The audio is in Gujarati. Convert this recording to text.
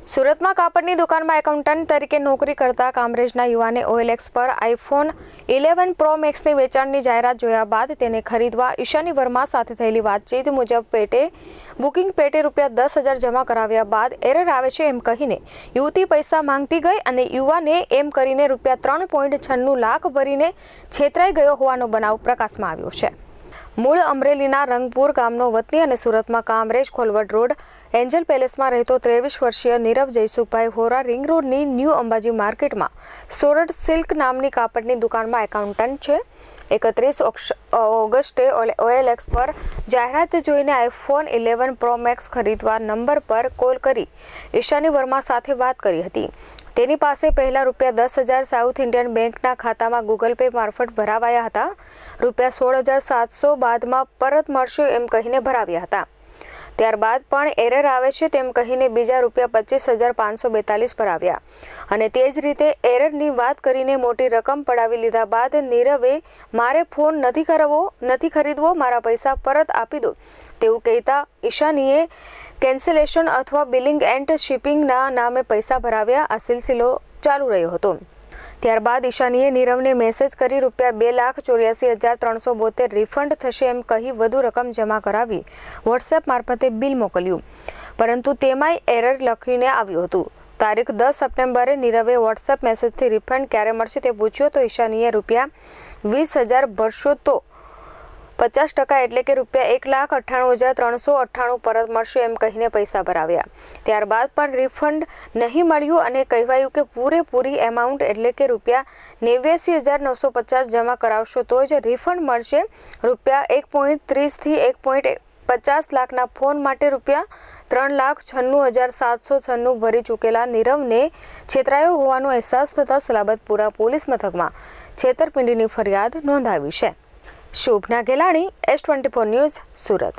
સુરતમાં કાપડની દુકાનમાં એકાઉન્ટન્ટ તરીકે નોકરી કરતા કામરેજના યુવાને OLX પર આઈફોન 11 પ્રો મેક્સની વેચાણની જાહેરાત જોયા બાદ તેને ખરીદવા ઈશાની વર્મા સાથે થયેલી વાતચીત મુજબ બુકિંગ પેટે ₹10,000 જમા કરાવ્યા બાદ એરર આવે છે એમ કહીને યુવતી પૈસા માંગતી ગઈ અને યુવાને એમ કરીને ₹3.96 લાખ ભરીને છેતરાઈ ગયો હોવાનો બનાવ પ્રકાશમાં આવ્યો છે। મૂળ અમરેલીના રંગપુર ગામનો વતની અને સુરતમાં કામરેજ ખોલવડ રોડ એન્જલ પેલેસમાં રહેતો 23 વર્ષીય નીરવ જયસુખભાઈ હોરા રિંગ રોડની ન્યૂ અંબાજી માર્કેટમાં સોરઠ સિલ્ક નામની કાપડની દુકાનમાં એકાઉન્ટન્ટ છે। 31 ઓગસ્ટે OLX પર જાહેરાત જોઈને આઈફોન 11 પ્રો મેક્સ ખરીદવા નંબર પર કોલ કરી ઈશાની વર્મા સાથે વાત કરી હતી। તેની પાસે પહેલા ₹10,000 સાઉથ ઇન્ડિયન બેંકના ખાતામાં ગૂગલ પે મારફત ભરાવાયા હતા। ₹16,700 બાદમાં પરત મળશે એમ કહીને ભરાવ્યા હતા। ત્યારબાદ પણ એરર આવે છે તેમ કહીને બીજા ₹25,542 ભરાવ્યા અને તે જ રીતે એરરની વાત કરીને મોટી રકમ પડાવી લીધા બાદ નીરવે મારે ફોન નથી ખરીદવો, મારા પૈસા પરત આપી દો તેવું કહેતા ઈશાનીએ કેન્સલેશન અથવા બિલિંગ એન્ડ શિપિંગના નામે પૈસા ભરાવ્યા। આ સિલસિલો ચાલુ રહ્યો હતો। ત્યારબાદ ઈશાનીએ નીરવને મેસેજ કરી ₹2,84,372 રિફંડ થશે એમ કહી વધુ રકમ જમા કરાવી વોટ્સએપ મારફતે બિલ મોકલ્યું, પરંતુ તેમાંય એરર લખીને આવ્યું હતું। તારીખ 10 સપ્ટેમ્બરે નીરવે વોટ્સએપ મેસેજથી રિફંડ ક્યારે મળશે તે પૂછ્યું તો ઈશાનીએ ₹20,000 ભરશો તો 50% એટલે કે ₹1,98,398 પરત મળશે એમ કહીને પૈસા ભરાવ્યા। ત્યારબાદ પણ રિફંડ નહીં મળ્યું અને કહેવાયું કે પૂરેપૂરી એમાઉન્ટ એટલે કે ₹89,950 જમા કરાવશો તો જ રિફંડ મળશે। ₹1.30 થી 1.50 લાખના ફોન માટે ₹3,96,796 ભરી ચૂકેલા નીરવને છેતરાયો હોવાનો અહેસાસ થતાં સલાબતપુરા પોલીસ મથકમાં છેતરપિંડીની ફરિયાદ નોંધાવી છે। શુભના ગેલાણી, S24 ન્યૂઝ, સુરત।